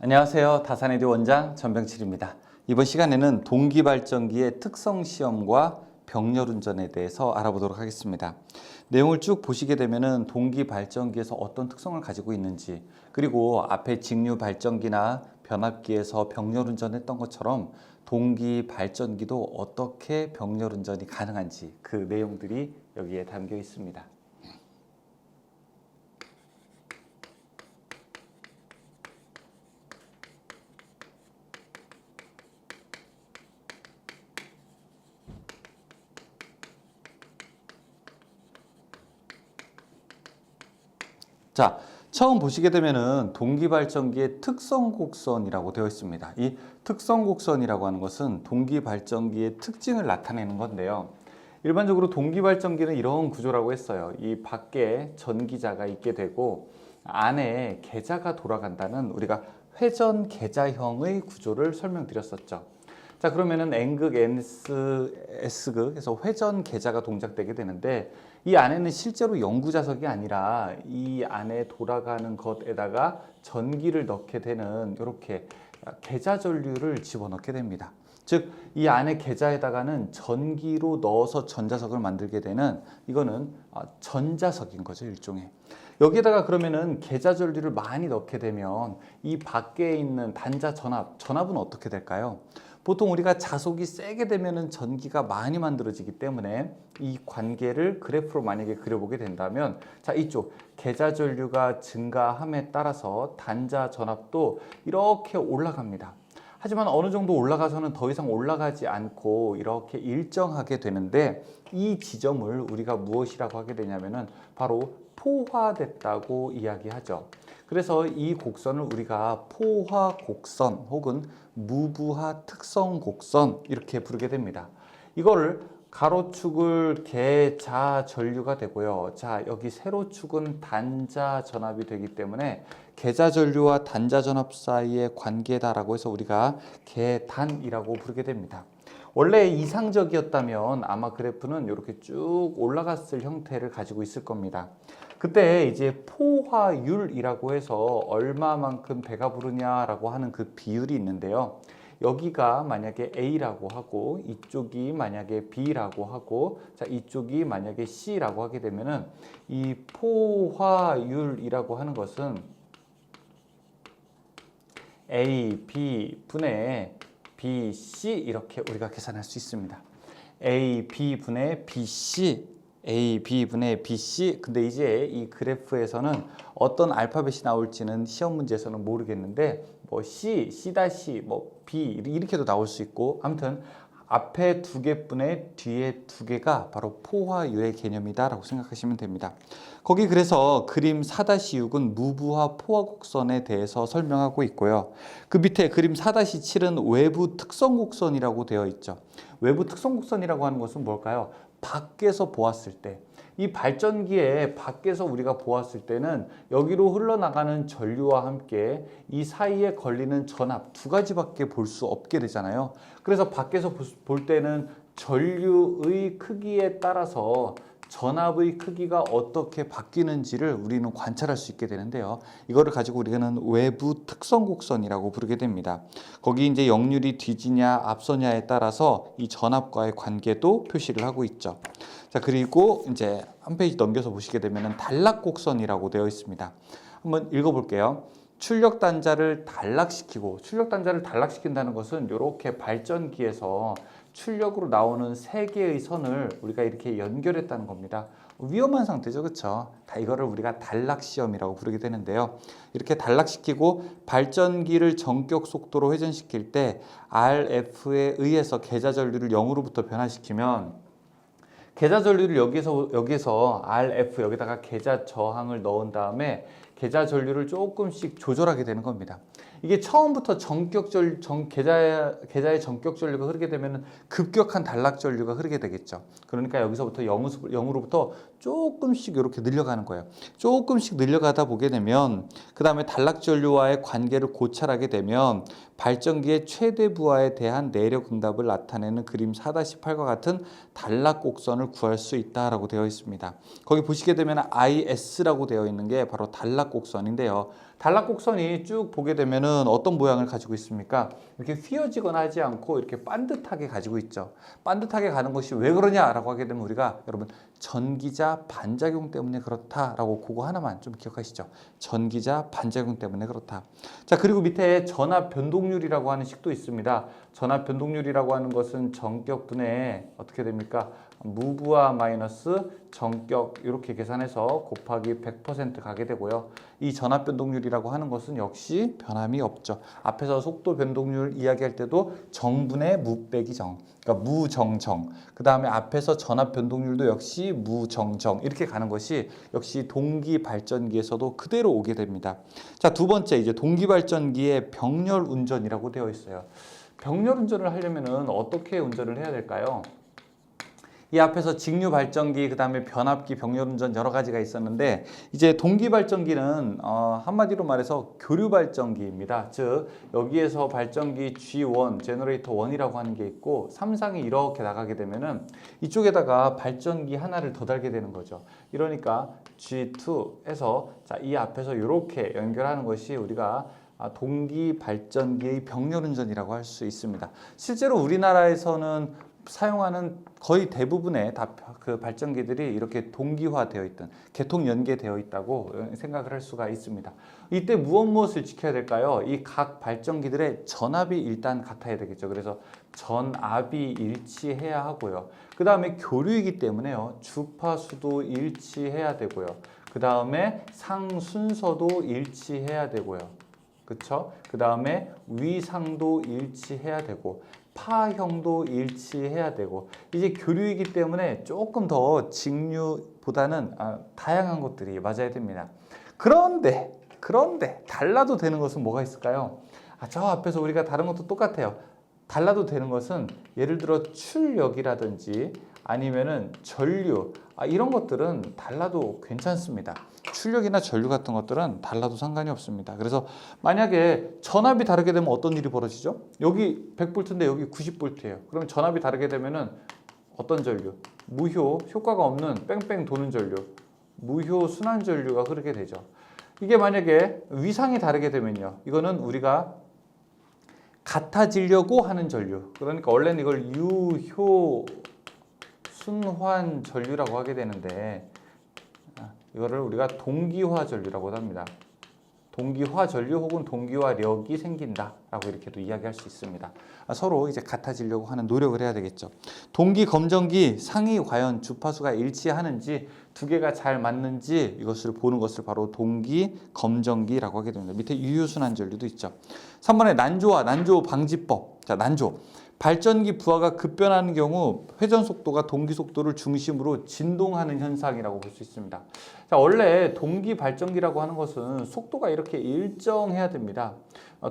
안녕하세요. 다산에듀 원장 전병칠입니다. 이번 시간에는 동기발전기의 특성 시험과 병렬운전에 대해서 알아보도록 하겠습니다. 내용을 쭉 보시게 되면은 동기발전기에서 어떤 특성을 가지고 있는지, 그리고 앞에 직류발전기나 변압기에서 병렬운전했던 것처럼 동기발전기도 어떻게 병렬운전이 가능한지 그 내용들이 여기에 담겨 있습니다. 자, 처음 보시게 되면은 동기발전기의 특성곡선이라고 되어 있습니다. 이 특성곡선이라고 하는 것은 동기발전기의 특징을 나타내는 건데요. 일반적으로 동기발전기는 이런 구조라고 했어요. 이 밖에 전기자가 있게 되고 안에 계자가 돌아간다는 우리가 회전 계자형의 구조를 설명드렸었죠. 자, 그러면은 N극, S극에서 회전 계자가 동작되게 되는데 이 안에는 실제로 영구자석이 아니라 이 안에 돌아가는 것에다가 전기를 넣게 되는 이렇게 계자 전류를 집어넣게 됩니다. 즉, 이 안에 계자에다가는 전기로 넣어서 전자석을 만들게 되는 이거는 전자석인 거죠, 일종의. 여기에다가 그러면은 계자 전류를 많이 넣게 되면 이 밖에 있는 단자 전압은 어떻게 될까요? 보통 우리가 자속이 세게 되면은 전기가 많이 만들어지기 때문에 이 관계를 그래프로 만약에 그려보게 된다면, 자, 이쪽 계자 전류가 증가함에 따라서 단자 전압도 이렇게 올라갑니다. 하지만 어느 정도 올라가서는 더 이상 올라가지 않고 이렇게 일정하게 되는데, 이 지점을 우리가 무엇이라고 하게 되냐면은 바로 포화됐다고 이야기하죠. 그래서 이 곡선을 우리가 포화 곡선 혹은 무부하 특성 곡선 이렇게 부르게 됩니다. 이거를 가로축을 계자 전류가 되고요. 자, 여기 세로축은 단자 전압이 되기 때문에 계자 전류와 단자 전압 사이의 관계다라고 해서 우리가 계단이라고 부르게 됩니다. 원래 이상적이었다면 아마 그래프는 이렇게 쭉 올라갔을 형태를 가지고 있을 겁니다. 그때 이제 포화율이라고 해서 얼마만큼 배가 부르냐라고 하는 그 비율이 있는데요. 여기가 만약에 A라고 하고 이쪽이 만약에 B라고 하고, 자, 이쪽이 만약에 C라고 하게 되면은 이 포화율이라고 하는 것은 A, B 분의 B, C 이렇게 우리가 계산할 수 있습니다. A, B 분의 BC, A, B 분의 BC. 근데 이제 이 그래프에서는 어떤 알파벳이 나올지는 시험 문제에서는 모르겠는데 뭐 C, C-, 뭐 B 이렇게도 나올 수 있고, 아무튼 앞에 두 개분의 뒤에 두 개가 바로 포화율의 개념이다라고 생각하시면 됩니다. 거기 그래서 그림 4-6은 무부하 포화곡선에 대해서 설명하고 있고요. 그 밑에 그림 4-7은 외부 특성곡선이라고 되어 있죠. 외부 특성곡선이라고 하는 것은 뭘까요? 밖에서 보았을 때, 이 발전기에 밖에서 우리가 보았을 때는 여기로 흘러나가는 전류와 함께 이 사이에 걸리는 전압 두 가지밖에 볼 수 없게 되잖아요. 그래서 밖에서 볼 때는 전류의 크기에 따라서 전압의 크기가 어떻게 바뀌는지를 우리는 관찰할 수 있게 되는데요. 이거를 가지고 우리는 외부 특성 곡선이라고 부르게 됩니다. 거기 이제 역률이 뒤지냐 앞서냐에 따라서 이 전압과의 관계도 표시를 하고 있죠. 자, 그리고 이제 한 페이지 넘겨서 보시게 되면 단락 곡선이라고 되어 있습니다. 한번 읽어볼게요. 출력 단자를 단락시킨다는 것은 이렇게 발전기에서 출력으로 나오는 세 개의 선을 우리가 이렇게 연결했다는 겁니다. 위험한 상태죠, 그렇죠? 다 이거를 우리가 단락 시험이라고 부르게 되는데요. 이렇게 단락시키고 발전기를 전격 속도로 회전시킬 때 RF에 의해서 계자 전류를 0으로부터 변화시키면 계자 전류를 여기서 RF 여기다가 계자 저항을 넣은 다음에 계자 전류를 조금씩 조절하게 되는 겁니다. 이게 처음부터 계자의 전격 전류가 흐르게 되면 급격한 단락 전류가 흐르게 되겠죠. 그러니까 여기서부터 0으로부터 조금씩 이렇게 늘려가는 거예요. 조금씩 늘려가다 보게 되면 그 다음에 단락 전류와의 관계를 고찰하게 되면 발전기의 최대 부하에 대한 내력 응답을 나타내는 그림 4-8과 같은 단락 곡선을 구할 수 있다라고 되어 있습니다. 거기 보시게 되면 IS라고 되어 있는 게 바로 단락 곡선인데요. 단락곡선이 쭉 보게 되면은 어떤 모양을 가지고 있습니까? 이렇게 휘어지거나 하지 않고 이렇게 반듯하게 가지고 있죠. 반듯하게 가는 것이 왜 그러냐라고 하게 되면 우리가 여러분 전기자 반작용 때문에 그렇다라고 그거 하나만 좀 기억하시죠. 전기자 반작용 때문에 그렇다. 자, 그리고 밑에 전압 변동률이라고 하는 식도 있습니다. 전압 변동률이라고 하는 것은 전격분의 어떻게 됩니까? 무부하 마이너스 전격 이렇게 계산해서 곱하기 100% 가게 되고요. 이 전압 변동률이라고 하는 것은 역시 변함이 없죠. 앞에서 속도 변동률 이야기할 때도 정분의 무 빼기 정, 그러니까 무정정. 그 다음에 앞에서 전압 변동률도 역시 무정정 이렇게 가는 것이 역시 동기 발전기에서도 그대로 오게 됩니다. 자, 두 번째 이제 동기 발전기의 병렬 운전이라고 되어 있어요. 병렬 운전을 하려면은 어떻게 운전을 해야 될까요? 이 앞에서 직류 발전기, 그 다음에 변압기, 병렬 운전 여러 가지가 있었는데 이제 동기 발전기는 한마디로 말해서 교류 발전기입니다. 즉 여기에서 발전기 G1, 제너레이터 1이라고 하는 게 있고 3상이 이렇게 나가게 되면은 이쪽에다가 발전기 하나를 더 달게 되는 거죠. 이러니까 G2에서 자, 이 앞에서 이렇게 연결하는 것이 우리가 동기 발전기의 병렬 운전이라고 할 수 있습니다. 실제로 우리나라에서는 사용하는 거의 대부분의 그 발전기들이 이렇게 동기화되어 있던 개통 연계되어 있다고 생각을 할 수가 있습니다. 이때 무엇을 지켜야 될까요? 이 각 발전기들의 전압이 일단 같아야 되겠죠. 그래서 전압이 일치해야 하고요. 그 다음에 교류이기 때문에요. 주파수도 일치해야 되고요. 그 다음에 상순서도 일치해야 되고요. 그쵸? 그 다음에 위상도 일치해야 되고 파형도 일치해야 되고 이제 교류이기 때문에 조금 더 직류보다는 다양한 것들이 맞아야 됩니다. 그런데 달라도 되는 것은 뭐가 있을까요? 저 앞에서 우리가 다른 것도 똑같아요. 달라도 되는 것은 예를 들어 출력이라든지 아니면은 전류 이런 것들은 달라도 괜찮습니다. 출력이나 전류 같은 것들은 달라도 상관이 없습니다. 그래서 만약에 전압이 다르게 되면 어떤 일이 벌어지죠? 여기 100V인데 여기 90V예요. 그럼 전압이 다르게 되면은 어떤 전류? 무효, 효과가 없는 뺑뺑 도는 전류, 무효 순환 전류가 흐르게 되죠. 이게 만약에 위상이 다르게 되면요. 이거는 우리가 같아지려고 하는 전류. 그러니까 원래는 이걸 유효 순환 전류라고 하게 되는데 이거를 우리가 동기화 전류라고 합니다. 동기화 전류 혹은 동기화력이 생긴다라고 이렇게도 이야기할 수 있습니다. 서로 이제 같아지려고 하는 노력을 해야 되겠죠. 동기 검정기 상이 과연 주파수가 일치하는지 두 개가 잘 맞는지 이것을 보는 것을 바로 동기 검정기라고 하게 됩니다. 밑에 유효순환 전류도 있죠. 3번에 난조 방지법. 자, 난조. 발전기 부하가 급변하는 경우 회전 속도가 동기 속도를 중심으로 진동하는 현상이라고 볼 수 있습니다. 자, 원래 동기 발전기라고 하는 것은 속도가 이렇게 일정해야 됩니다.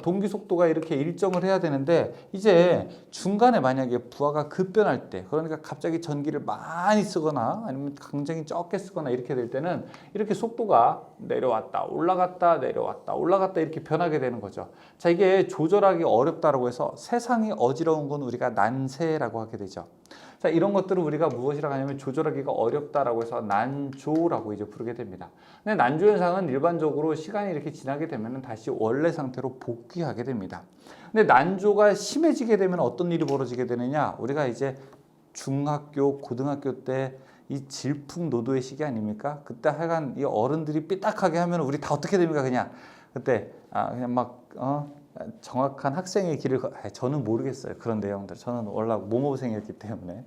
동기 속도가 이렇게 일정을 해야 되는데 이제 중간에 만약에 부하가 급변할 때 그러니까 갑자기 전기를 많이 쓰거나 아니면 굉장히 적게 쓰거나 이렇게 될 때는 이렇게 속도가 내려왔다 올라갔다 내려왔다 올라갔다 이렇게 변하게 되는 거죠. 자, 이게 조절하기 어렵다고 해서 세상이 어지러운 건 우리가 난세라고 하게 되죠. 자, 이런 것들을 우리가 무엇이라고 하냐면 조절하기가 어렵다라고 해서 난조라고 이제 부르게 됩니다. 근데 난조 현상은 일반적으로 시간이 이렇게 지나게 되면 다시 원래 상태로 복귀하게 됩니다. 근데 난조가 심해지게 되면 어떤 일이 벌어지게 되느냐? 우리가 이제 중학교, 고등학교 때 이 질풍노도의 시기 아닙니까? 그때 하여간 이 어른들이 삐딱하게 하면 우리 다 어떻게 됩니까? 그냥 그때 그냥 막 정확한 학생의 길을 저는 모르겠어요. 그런 내용들. 저는 원래 모모생이었기 때문에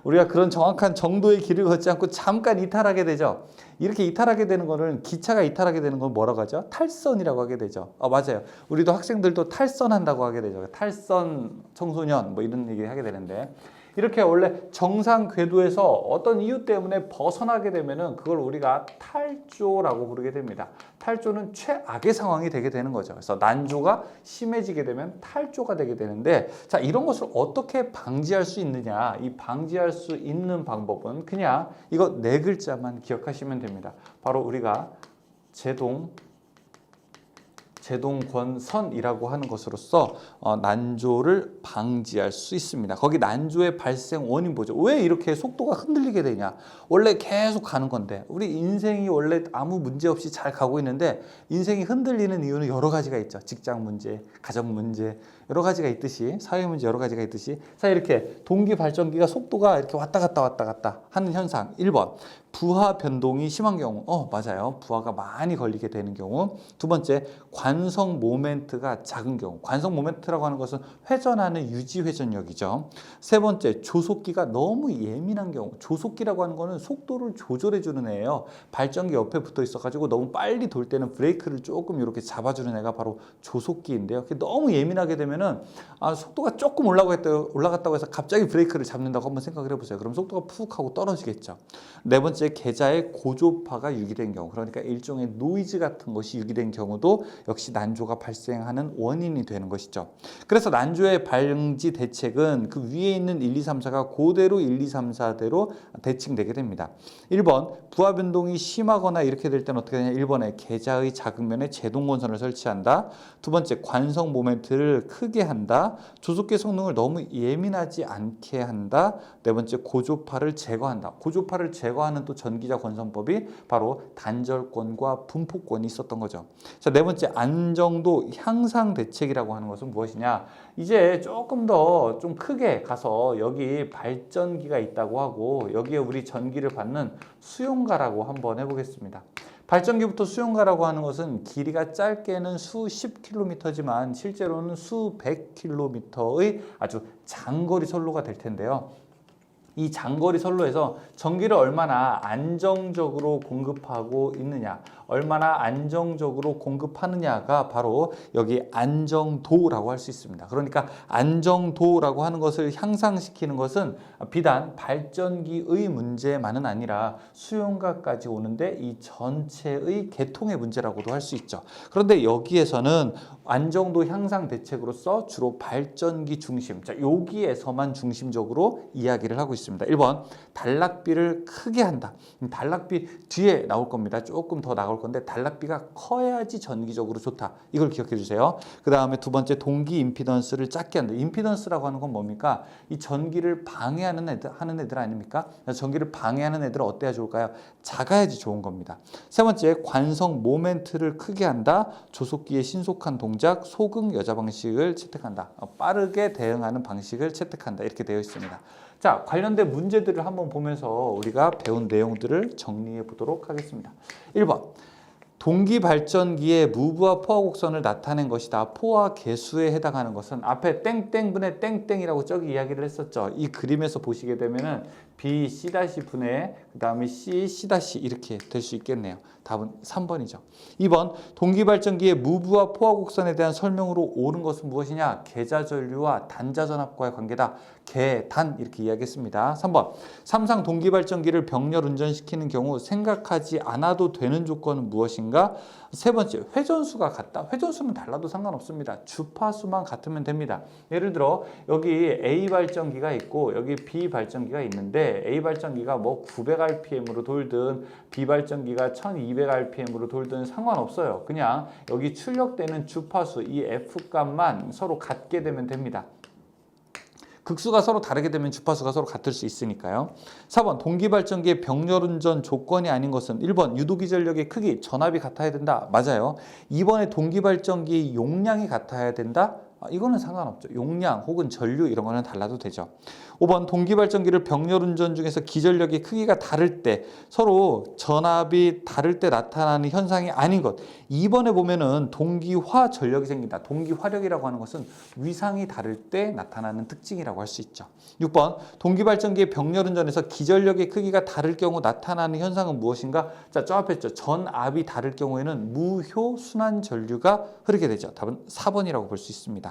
우리가 그런 정확한 정도의 길을 걷지 않고 잠깐 이탈하게 되죠. 이렇게 이탈하게 되는 거는 기차가 이탈하게 되는 건 뭐라고 하죠? 탈선이라고 하게 되죠. 맞아요. 우리도 학생들도 탈선한다고 하게 되죠. 탈선 청소년 뭐 이런 얘기 하게 되는데 이렇게 원래 정상 궤도에서 어떤 이유 때문에 벗어나게 되면은 그걸 우리가 탈조라고 부르게 됩니다. 탈조는 최악의 상황이 되게 되는 거죠. 그래서 난조가 심해지게 되면 탈조가 되게 되는데 자, 이런 것을 어떻게 방지할 수 있느냐? 이 방지할 수 있는 방법은 그냥 이거 네 글자만 기억하시면 됩니다. 바로 우리가 제동 제동권선이라고 하는 것으로서 난조를 방지할 수 있습니다. 거기 난조의 발생 원인 보죠. 왜 이렇게 속도가 흔들리게 되냐? 원래 계속 가는 건데 우리 인생이 원래 아무 문제 없이 잘 가고 있는데 인생이 흔들리는 이유는 여러 가지가 있죠. 직장 문제, 가정 문제, 여러 가지가 있듯이 사회 문제 여러 가지가 있듯이 자 이렇게 동기 발전기가 속도가 이렇게 왔다 갔다 하는 현상 1번 부하 변동이 심한 경우 맞아요. 부하가 많이 걸리게 되는 경우 두 번째 관성 모멘트가 작은 경우 관성 모멘트라고 하는 것은 회전하는 유지 회전력이죠. 세 번째 조속기가 너무 예민한 경우 조속기라고 하는 거는 속도를 조절해 주는 애예요. 발전기 옆에 붙어 있어 가지고 너무 빨리 돌 때는 브레이크를 조금 이렇게 잡아주는 애가 바로 조속기인데요. 너무 예민하게 되면은 속도가 조금 올라갔다고 해서 갑자기 브레이크를 잡는다고 한번 생각을 해보세요. 그럼 속도가 푹 하고 떨어지겠죠. 네 번째 계좌의 고조파가 유기된 경우 그러니까 일종의 노이즈 같은 것이 유기된 경우도 역시 난조가 발생하는 원인이 되는 것이죠. 그래서 난조의 방지 대책은 그 위에 있는 1, 2, 3, 4가 그대로 1, 2, 3, 4대로 대칭되게 됩니다. 1번 부하 변동이 심하거나 이렇게 될 때는 어떻게 되냐 1번에 계좌의 작은 면에 제동건선을 설치한다. 두 번째 관성 모멘트를 크게 한다. 조속계 성능을 너무 예민하지 않게 한다. 네 번째 고조파를 제거한다. 고조파를 제거하는 또 전기자 권선법이 바로 단절권과 분포권이 있었던 거죠. 자, 네 번째 안정도 향상 대책이라고 하는 것은 무엇이냐? 이제 조금 더 좀 크게 가서 여기 발전기가 있다고 하고 여기에 우리 전기를 받는 수용가라고 한번 해보겠습니다. 발전기부터 수용가라고 하는 것은 길이가 짧게는 수십 킬로미터지만 실제로는 수백 킬로미터의 아주 장거리 선로가 될 텐데요. 이 장거리 선로에서 전기를 얼마나 안정적으로 공급하고 있느냐, 얼마나 안정적으로 공급하느냐가 바로 여기 안정도라고 할 수 있습니다. 그러니까 안정도라고 하는 것을 향상시키는 것은 비단 발전기의 문제만은 아니라 수용가까지 오는데 이 전체의 계통의 문제라고도 할 수 있죠. 그런데 여기에서는 안정도 향상 대책으로서 주로 발전기 중심, 자 여기에서만 중심적으로 이야기를 하고 있습니다. 1번 단락비를 크게 한다. 단락비 뒤에 나올 겁니다. 조금 더 나올 건데 단락비가 커야지 전기적으로 좋다. 이걸 기억해 주세요. 그 다음에 두 번째 동기 임피던스를 작게 한다. 임피던스라고 하는 건 뭡니까? 이 전기를 방해하는 애들 아닙니까? 전기를 방해하는 애들은 어때야 좋을까요? 작아야지 좋은 겁니다. 세 번째 관성 모멘트를 크게 한다. 조속기의 신속한 동작, 소극 여자 방식을 채택한다. 빠르게 대응하는 방식을 채택한다. 이렇게 되어 있습니다. 자, 관련된 문제들을 한번 보면서 우리가 배운 내용들을 정리해 보도록 하겠습니다. 1번 동기 발전기의 무브와 포화 곡선을 나타낸 것이다. 포화 계수에 해당하는 것은 앞에 땡땡분의 땡땡이라고 저기 이야기를 했었죠. 이 그림에서 보시게 되면은 B C 분의 그 다음에 C C 이렇게 될 수 있겠네요. 답은 3번이죠. 2번 동기 발전기의 무브와 포화 곡선에 대한 설명으로 옳은 것은 무엇이냐? 계자 전류와 단자 전압과의 관계다. 단 이렇게 이야기했습니다. 3번 삼상 동기 발전기를 병렬 운전시키는 경우 생각하지 않아도 되는 조건은 무엇인가? 세 번째 회전수가 같다. 회전수는 달라도 상관없습니다. 주파수만 같으면 됩니다. 예를 들어 여기 A 발전기가 있고 여기 B 발전기가 있는데 A 발전기가 뭐 900rpm으로 돌든 B 발전기가 1200rpm으로 돌든 상관없어요. 그냥 여기 출력되는 주파수 이 F 값만 서로 같게 되면 됩니다. 극수가 서로 다르게 되면 주파수가 서로 같을 수 있으니까요. 4번 동기발전기의 병렬운전 조건이 아닌 것은 1번 유도기 전력의 크기, 전압이 같아야 된다. 맞아요. 2번에 동기발전기의 용량이 같아야 된다. 이거는 상관없죠. 용량 혹은 전류 이런 거는 달라도 되죠. 5번 동기발전기를 병렬운전 중에서 기전력의 크기가 다를 때 서로 전압이 다를 때 나타나는 현상이 아닌 것. 2번에 보면은 동기화 전력이 생긴다. 동기화력이라고 하는 것은 위상이 다를 때 나타나는 특징이라고 할 수 있죠. 6번 동기발전기의 병렬운전에서 기전력의 크기가 다를 경우 나타나는 현상은 무엇인가? 자, 저 앞에 있죠. 전압이 다를 경우에는 무효 순환 전류가 흐르게 되죠. 답은 4번이라고 볼 수 있습니다.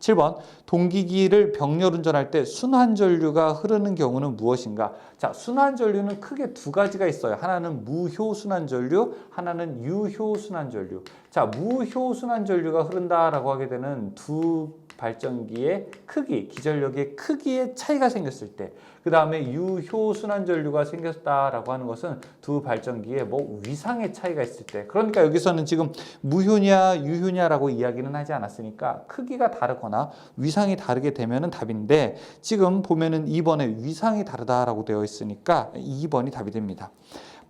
7번 동기기를 병렬 운전할 때 순환전류가 흐르는 경우는 무엇인가? 자, 순환전류는 크게 두 가지가 있어요. 하나는 무효순환전류, 하나는 유효순환전류. 자, 무효순환전류가 흐른다라고 하게 되는 두 발전기의 크기, 기전력의 크기에 차이가 생겼을 때, 그 다음에 유효순환전류가 생겼다라고 하는 것은 두 발전기의 뭐 위상의 차이가 있을 때, 그러니까 여기서는 지금 무효냐 유효냐라고 이야기는 하지 않았으니까 크기가 다르거나 위상이 다르게 되면은 답인데, 지금 보면은 2번에 위상이 다르다라고 되어 있으니까 2번이 답이 됩니다.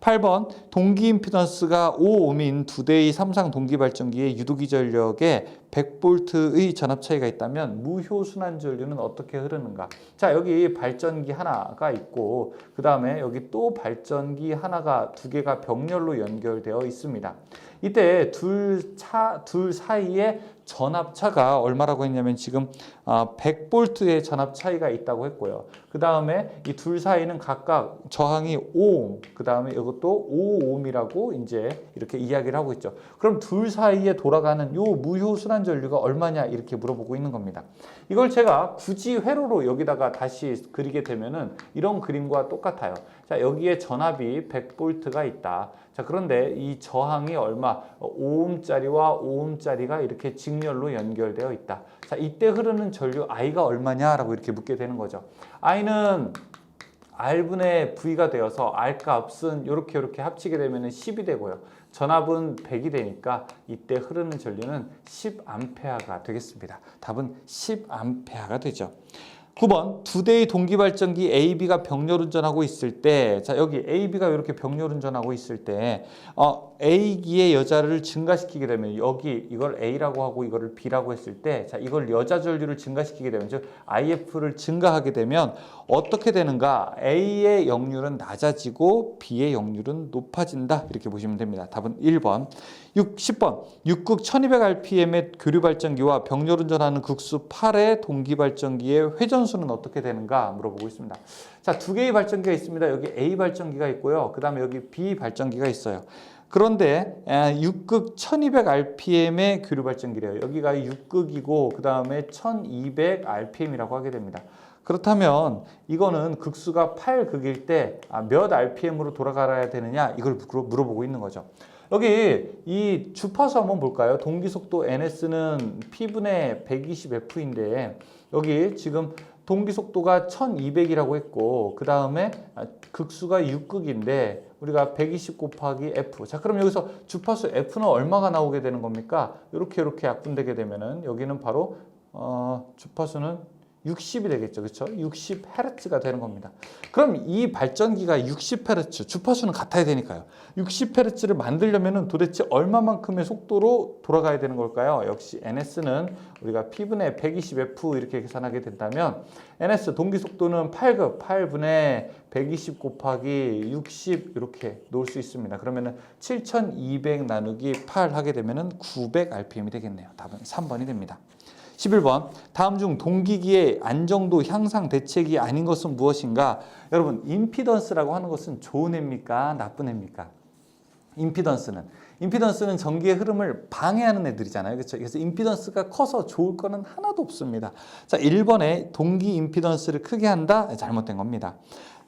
8번 동기 임피던스가 5ohm인 두 대의 삼상 동기발전기의 유도기 전력에 100V의 전압 차이가 있다면 무효순환 전류는 어떻게 흐르는가? 자, 여기 발전기 하나가 있고 그 다음에 여기 또 발전기 하나가 두 개가 병렬로 연결되어 있습니다. 이때 둘 사이에 전압차가 얼마라고 했냐면 지금 100V의 전압 차이가 있다고 했고요. 그 다음에 이 둘 사이는 각각 저항이 5ohm, 그 다음에 이것도 5ohm이라고 이제 이렇게 이야기를 하고 있죠. 그럼 둘 사이에 돌아가는 요 무효 순환 전류가 얼마냐 이렇게 물어보고 있는 겁니다. 이걸 제가 굳이 회로로 여기다가 다시 그리게 되면은 이런 그림과 똑같아요. 자, 여기에 전압이 100V가 있다. 자, 그런데 이 저항이 얼마? 5ohm짜리와 5ohm짜리가 이렇게 직렬로 연결되어 있다. 자, 이때 흐르는 전류 I가 얼마냐라고 이렇게 묻게 되는 거죠. I는 R분의 V가 되어서 R 값은 이렇게 합치게 되면 10이 되고요. 전압은 100이 되니까 이때 흐르는 전류는 10A가 되겠습니다. 답은 10A가 되죠. 9번 두 대의 동기발전기 AB가 병렬 운전하고 있을 때, 자, 여기 AB가 이렇게 병렬 운전하고 있을 때 A기의 여자를 증가시키게 되면, 여기 이걸 A라고 하고 이거를 B라고 했을 때, 자, 이걸 여자 전류를 증가시키게 되면, 즉 IF를 증가하게 되면 어떻게 되는가? A의 역률은 낮아지고 B의 역률은 높아진다. 이렇게 보시면 됩니다. 답은 1번. 10번 육극 1200rpm의 교류발전기와 병렬 운전하는 극수 8의 동기발전기의 회전수는 어떻게 되는가 물어보고 있습니다. 자, 두 개의 발전기가 있습니다. 여기 A 발전기가 있고요. 그 다음에 여기 B 발전기가 있어요. 그런데 6극 1200rpm의 교류발전기래요. 여기가 6극이고 그 다음에 1200rpm이라고 하게 됩니다. 그렇다면 이거는 극수가 8극일 때 몇 rpm으로 돌아가야 되느냐 이걸 물어보고 있는 거죠. 여기 이 주파수 한번 볼까요? 동기속도 NS는 P분의 120F인데 여기 지금 동기속도가 1200이라고 했고 그 다음에 극수가 6극인데 우리가 120 곱하기 F. 자, 그럼 여기서 주파수 F는 얼마가 나오게 되는 겁니까? 이렇게 약분되게 되면은 여기는 바로 주파수는 60이 되겠죠. 그렇죠? 60Hz가 되는 겁니다. 그럼 이 발전기가 60Hz, 주파수는 같아야 되니까요. 60Hz를 만들려면 도대체 얼마만큼의 속도로 돌아가야 되는 걸까요? 역시 NS는 우리가 P분의 120F 이렇게 계산하게 된다면 NS 동기속도는 8급, 8분의 120 곱하기 60 이렇게 놓을 수 있습니다. 그러면은 7200 나누기 8 하게 되면은 900rpm이 되겠네요. 답은 3번이 됩니다. 11번 다음 중 동기기의 안정도 향상 대책이 아닌 것은 무엇인가? 여러분, 임피던스라고 하는 것은 좋은 애입니까? 나쁜 애입니까? 임피던스는 전기의 흐름을 방해하는 애들이잖아요. 그렇죠? 그래서 임피던스가 커서 좋을 거는 하나도 없습니다. 자, 1번에 동기 임피던스를 크게 한다? 잘못된 겁니다.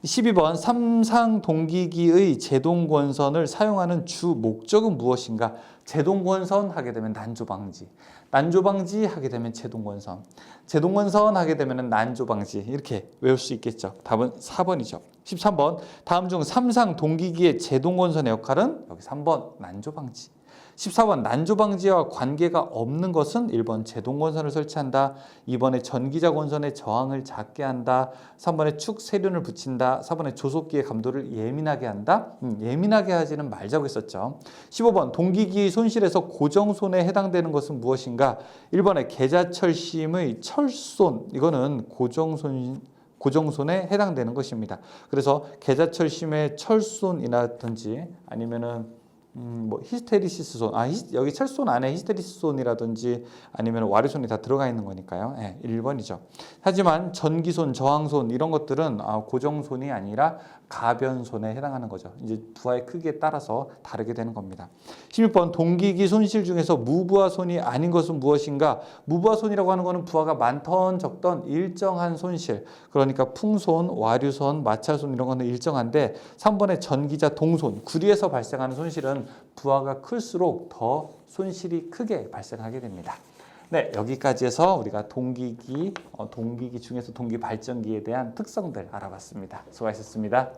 12번 삼상 동기기의 제동권선을 사용하는 주 목적은 무엇인가? 제동권선 하게 되면 난조방지, 난조방지 하게 되면 제동권선, 제동권선 하게 되면 난조방지 이렇게 외울 수 있겠죠. 답은 4번이죠. 13번 다음 중 삼상 동기기의 제동권선의 역할은 여기 3번 난조방지. 14번 난조방지와 관계가 없는 것은 1번 제동권선을 설치한다, 2번에 전기자 권선의 저항을 작게 한다, 3번에 축 세륜을 붙인다, 4번에 조속기의 감도를 예민하게 한다. 예민하게 하지는 말자고 했었죠. 15번 동기기 손실에서 고정손에 해당되는 것은 무엇인가? 1번에 계자철심의 철손, 이거는 고정손에 해당되는 것입니다. 그래서 계자철심의 철손이라든지 아니면은 뭐 히스테리시스 손, 여기 철손 안에 히스테리시스 손이라든지 아니면 와류손이 다 들어가 있는 거니까요. 1번이죠. 하지만 전기손, 저항손 이런 것들은 고정손이 아니라 가변손에 해당하는 거죠. 이제 부하의 크기에 따라서 다르게 되는 겁니다. 16번 동기기 손실 중에서 무부하손이 아닌 것은 무엇인가? 무부하손이라고 하는 것은 부하가 많던 적던 일정한 손실. 그러니까 풍손, 와류손, 마찰손 이런 거는 일정한데 3번의 전기자 동손, 구리에서 발생하는 손실은 부하가 클수록 더 손실이 크게 발생하게 됩니다. 네, 여기까지 해서 우리가 동기기 중에서 동기 발전기에 대한 특성들 알아봤습니다. 수고하셨습니다.